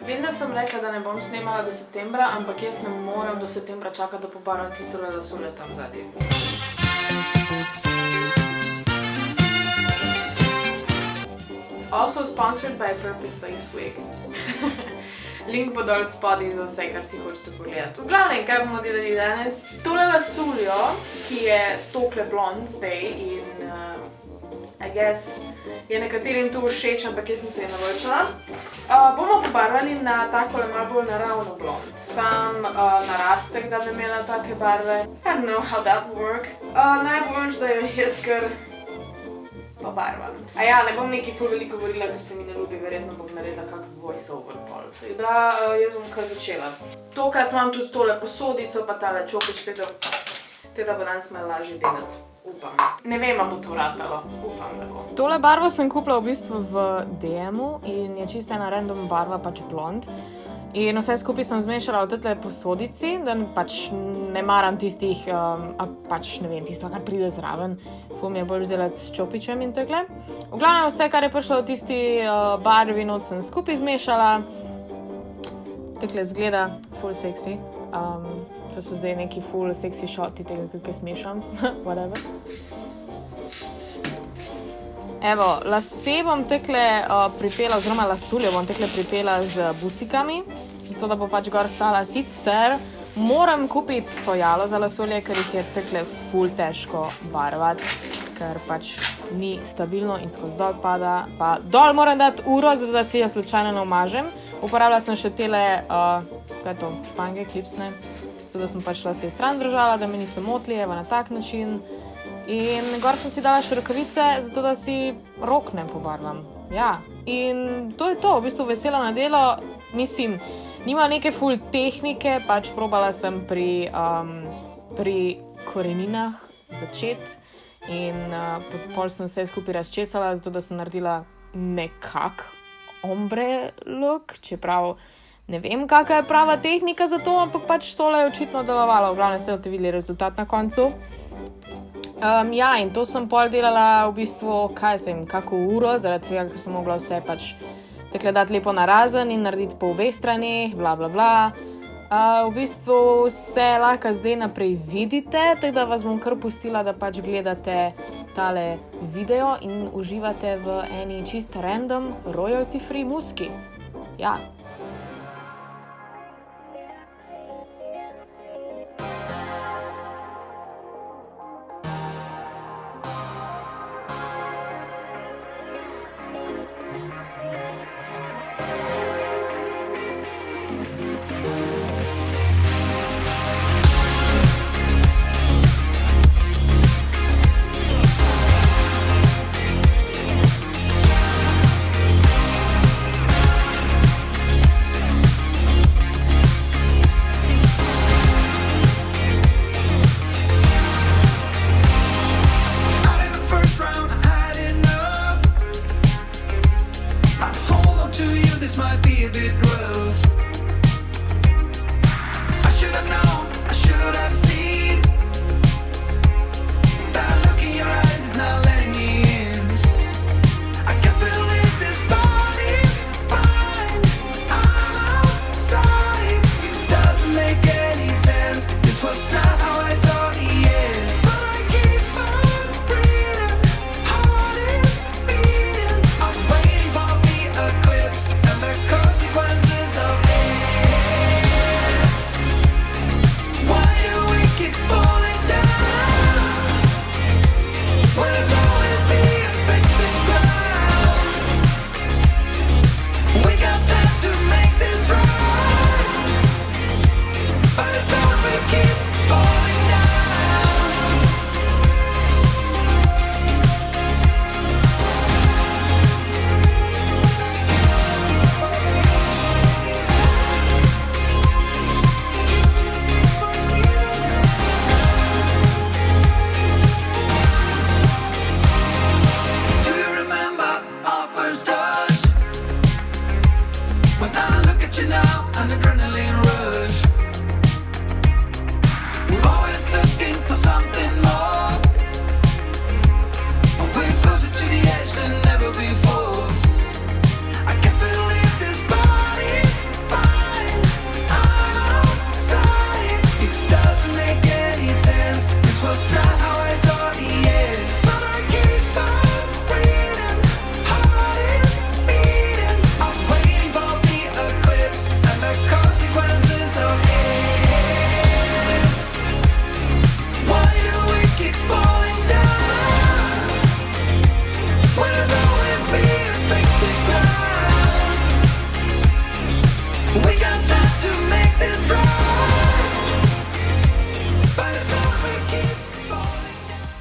Vem, da sem rekla, da ne bom snemala do septembra, ampak jaz ne morem do septembra čakati, da pobarvam tisto lasulje tam zadnji. Also sponsored by Perfect Face Wig. Link bo dol spodaj za vse, kar si hočete pogledati. V glavnem, kaj bomo delali danes? Tole lasuljo, ki je tokle blond zdaj in I guess je nekaterim to všeč, ampak jaz sem se je naveličala. Bomo pobarvali na takole malo bolj naravno blond. Sam narastek, da bi imela take barve. I don't know how that will work. Najboljš, da jo jaz kar pobarvam. Ne bom nekaj ful veliko govorila, ker se mi ne ljubi, verjetno bom naredila kak voice over pol. Jaz bom kar začela. Tokrat imam tudi tole posodico, pa tale čopič, teda bo danes malo lažje delati. Upam. Ne vem, bo to ratalo. Upam, da bo. Tole barvo sem kupila v bistvu v DM-u in je čisto ena random barva, pač blond. In vse skupaj sem zmešala v tetle posodici, da pač ne maram tistih, pač ne vem, tisto, kar pride zraven. Ful mi je bolj delati s čopičem in takle. V glavnem vse, kar je prišlo v tisti barvi not, sem skupaj zmešala. Takle zgleda ful seksi. To so zdaj neki ful seksi shoti tega, kako smešam. Whatever. Evo, lase bom tekle pripela, oziroma lasuljo bom tekle pripela z bucikami, zato da bo pač gor stala. Sicer moram kupiti stojalo za lasulje, ker jih je tekle ful težko barvati, ker pač ni stabilno in skozi dol pada. Pa dol moram dati uro, zato da si jo slučajno ne omažem. Uporabila sem še tele, kaj je to, špange, klipsne, zato da sem pač lase stran držala, da me niso motli, evo na tak način. In gor sem si dala še rokavice, zato da si rok ne pobarvam. Ja, in to je to, v bistvu vesela na delo. Mislim, nima neke ful tehnike, pač probala sem pri koreninah začeti in pol sem vse skupaj razčesala, zato da sem naredila nekak ombre look, čeprav ne vem, kakva je prava tehnika za to, ampak pač tole je očitno delovalo. V glavnem ste videli rezultat na koncu. In to sem pol delala v bistvu, kako uro, zaradi tega, ker sem mogla vse pač tekle dati lepo narazen in narediti po obeh straneh, bla bla bla. V bistvu vse lahko zdaj naprej vidite, tako da vas bom kar pustila, da pač gledate tale video in uživate v eni čist random royalty free muski. Ja.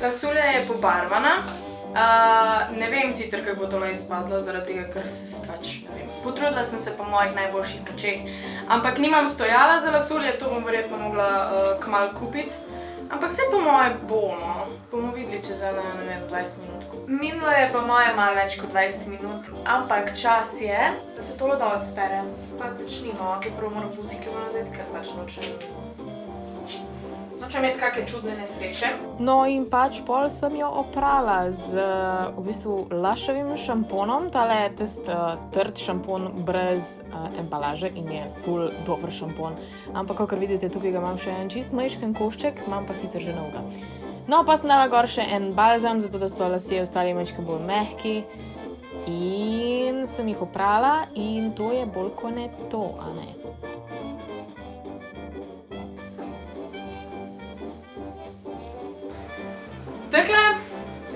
Lasulja je pobarvana. Ne vem sicer, kako bo tole izpadlo, zaradi tega, ker se pač, ne vem. Potrudila sem se po mojih najboljših močeh, ampak nimam stojala za lasulje, to bom verjetno mogla kmalu kupiti. Ampak vse po moje bo, no. Bomo videli čez ene, ne vem, 20 minut. Minilo je pa moje malo več kot 20 minut, ampak čas je, da se tole dol spere. Pa začnimo, ok, prvo moram buzike vzeti, ker pač nočem imeti kakšne čudne nesreče. No in pač pol sem jo oprala z v bistvu Luševim šamponom. Tale je tisti trd šampon brez embalaže in je ful dober šampon. Ampak, kakor vidite, tukaj ga imam še en čist majčken košček, imam pa sicer že novega. No, pa sem dala gor še en balzam, zato da so lasje ostali majčken bolj mehki. In sem jih oprala in to je bolj kot ne to, a ne? Takle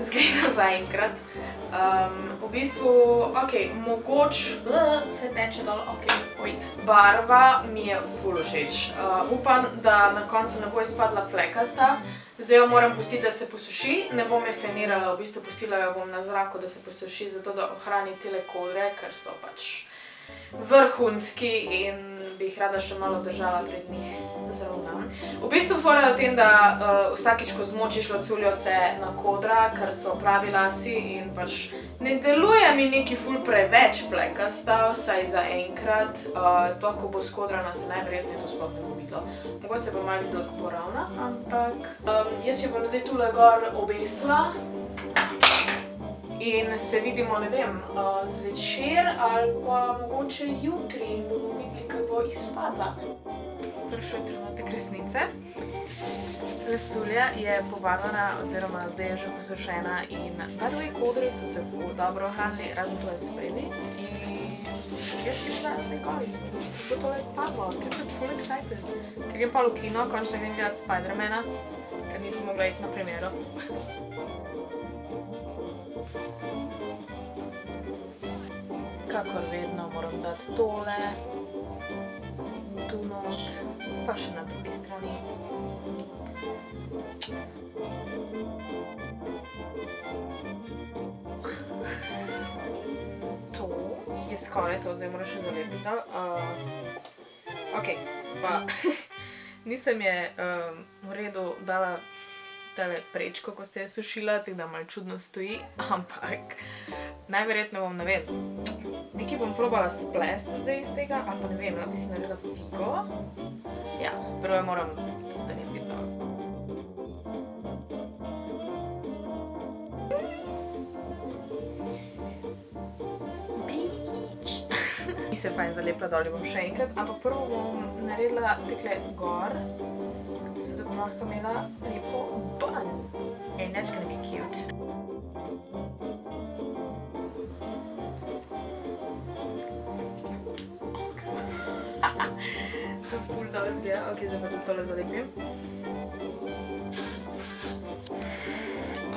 zgleda zaenkrat. V bistvu, ok, mogoče se teče dol, ok, wait. Barva mi je ful všeč. Upam, da na koncu ne bo izpadla flekasta. Zdaj jo moram pustiti, da se posuši. Ne bom je fenirala, v bistvu pustila jo bom na zraku, da se posuši, zato da ohrani tele kodre, ker so pač vrhunski in bi jih rada še malo držala pred njih zravnam. V bistvu fora je v tem, da vsakič, ko zmočiš lasuljo, se nakodra, ker so pravi lasi in pač ne deluje mi neki ful preveč flekasta, vsaj zaenkrat. Sploh, ko bo skodrana, se najverjetneje to sploh ne bo videlo. Mogoče se bo malo videlo, ko bo ravna, ampak jaz jo bom zdaj tule gor obesila. In se vidimo, ne vem, zvečer ali pa mogoče jutri in bomo videli, kaj bo izpadla. Prišel je trenutek resnice. Lasulja je pobarvana oziroma zdaj je že posušena in by the way, kodri so se ful dobro ohranili, razen tole spredi. In jaz si gledam zdaj gori, kako bo tole izpadlo, ker sem ful excited. Ker grem pa v kino, končno grem gledati Spidermana, ker nisem mogla iti na premiero. Kakor vedno moram dati tole, tu not, pa še na drugi strani. To je skoraj to, zdaj moram še zalepiti. Ok, pa nisem je v redu dala tale prečko, ko ste je sušila, tako da malo čudno stoji, ampak najverjetno bom, ne vem, nekaj bom probala splesti zdaj iz tega, ali pa ne vem, da bi si naredila figo. Ja, prvo moram zalepiti dol. Ni se fajn zalepila dol, bom še enkrat, ampak prvo bom naredila tekle gor, zato bom lahko imela lepo bun. And that's gonna be cute. To ful dobro zgleda. Ok, zdaj pa tudi tole zalepim.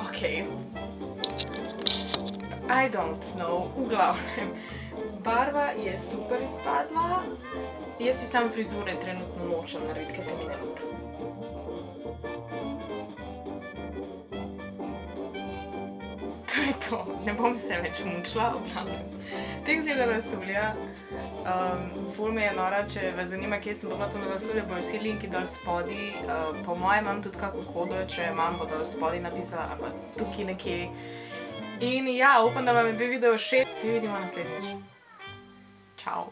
Ok. I don't know, v glavnem. Barva je super izpadla. Jaz si sam frizure trenutno nočem narediti, ker se mi ne lupi. To je to, ne bom se več mučila, v glavnem. Tek zgleda lasulja. Ful me je nora, če vas zanima, kje sem dobila tole lasulje, bojo vsi linki dol spodi. Po moje imam tudi kako kodo, če imam, bo dol spodi napisala, ali pa tukaj nekje. In ja, upam, da vam je bil video všeč. Se vidimo naslednjič. Čau.